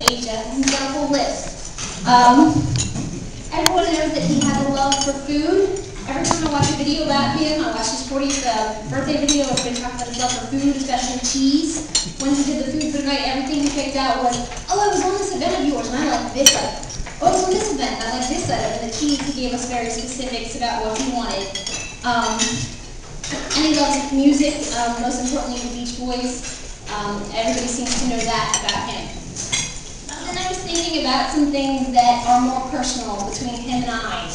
Asia, and he's got a whole list. Everyone knows that he has a love for food. Every time I watch a video about him, I watch his 40th birthday video, I've been talking about his love for food, especially cheese. When he did the food for the night, everything he picked out was, oh, I was on this event of yours, and I like this item. Oh, I was on this event, I like this item. And the cheese, he gave us very specifics about what he wanted. And he loves music, most importantly the Beach Boys. Everybody seems to know that about him. And I was thinking about some things that are more personal between him and I.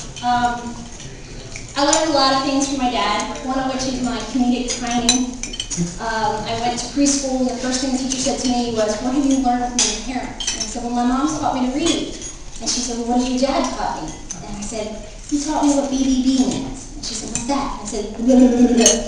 I learned a lot of things from my dad, one of which is my comedic timing. I went to preschool, and the first thing the teacher said to me was, what have you learned from your parents? And I said, well, my mom taught me to read. And she said, well, what did your dad taught me? And I said, he taught me what BBB means. And she said, what's that? And I said, blah, blah, blah, blah.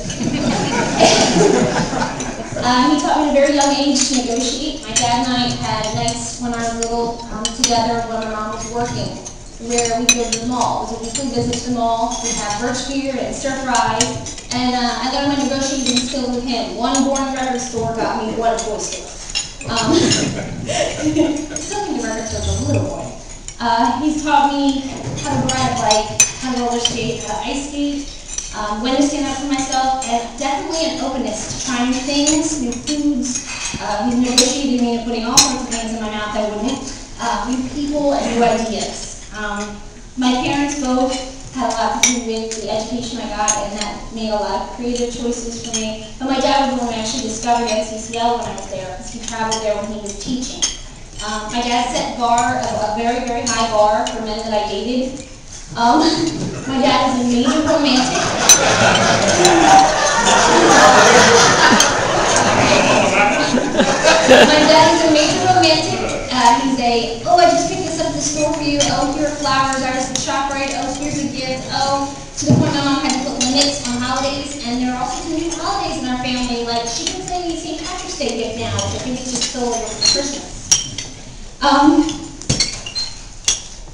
He taught me at a very young age to negotiate. My dad and I had nights when I was little together when my mom was working, where we go to the mall. It was a weekly visit to the mall. We'd have birch beer and stir fries. And I learned my negotiating skills with him. One boring record store got me one toy store. Still think the record store was a little boy. He's taught me how to ride a bike, how to roller skate, how to ice skate, when to stand up for myself, and definitely an openness to trying new things, new foods. He's negotiated me into putting all sorts of things in my mouth I wouldn't. New people and new ideas. My parents both had a lot to do with the education I got, and that made a lot of creative choices for me. But my dad was the one who actually discovered NCCL when I was there, because he traveled there when he was teaching. My dad set a very, very high bar for men that I dated. My dad is a major romantic. My dad is a major romantic. He's a, oh, I just picked this up at the store for you. Oh, here are flowers. I was at ShopRite. Oh, here's a gift. Oh, to the point my mom had to put limits on holidays. And there are also some new holidays in our family. Like, she can send me a St. Patrick's Day gift now, which I think is just so over for Christmas.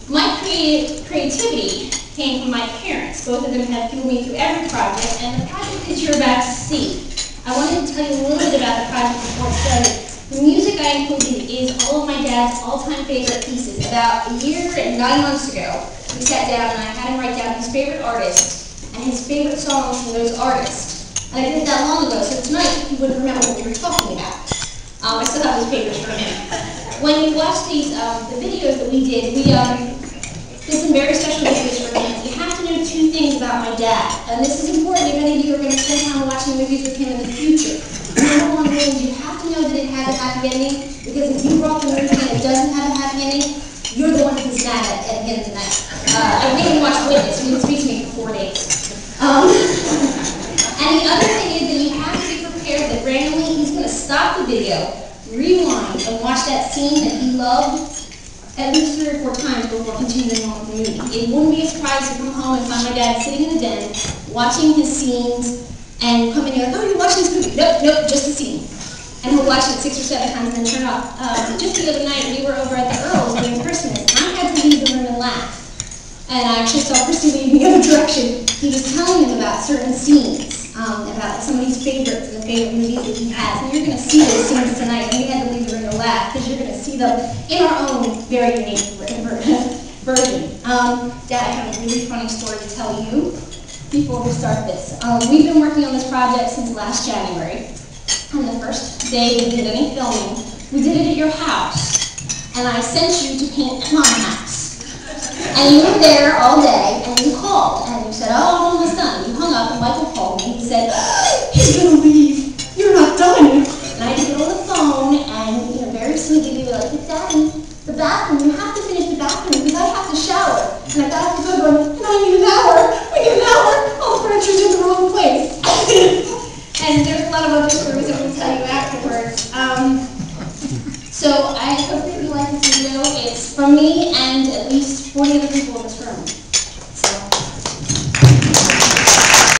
My creativity came from my parents. Both of them have fueled me through every project, and the project that you're about to see. I wanted to tell you a little bit about the project before it started. The music I included is all of my dad's all-time favorite pieces. About a year and 9 months ago, we sat down and I had him write down his favorite artist and his favorite songs from those artists. And I did that long ago, so tonight he wouldn't remember what we were talking about. I still have those papers for him. When you watch these, the videos that we did some very special videos for him. You have to know two things about my dad, and this is important if any of you are going to spend time watching movies with him in the future. Number one rule is you have to know that it has a happy ending, because if you brought the movie and it doesn't have a happy ending, you're the one who's mad at the end of the night. I think you watched Witness. You didn't speak to me for 4 days. And the other thing is that you have to be prepared that randomly he's going to stop the video, rewind, and watch that scene that he loved at least 3 or 4 times before continuing on with the movie. It wouldn't be a surprise to come home and find my dad sitting in the den, watching his scenes, and come in here like, oh, you're watching this movie. Nope, nope, just the scene. And he'll watch it 6 or 7 times and then turn off. Just the other night, we were over at the Earls during Christmas, and I had to leave the room and laugh. And I actually saw Christy leave the other direction. He was telling him about certain scenes, about some of his favorites and the favorite movies that he has. And you're going to see those scenes tonight, and we had to leave the room to laugh, because you're going to see them in our own very unique version. Dad, I have a really funny story to tell you before we start this. We've been working on this project since last January. On the first day we did any filming, we did it at your house. And I sent you to paint at my house. And you were there all day, and you called, and you said, oh, I'm almost done. You hung up, and Michael called me, and he said, he's going to leave. You're not done. And I had to get on the phone, and very sweetly, we were like, Daddy, the bathroom, you have to finish the bathroom, because I have to shower. And I got off the phone going, and I need an hour. We need an hour. All the furniture's in the wrong place. And there's a lot of other stories that we'll tell you afterwards. So I hope that you like this video. It's from me and at least 40 other people in this room.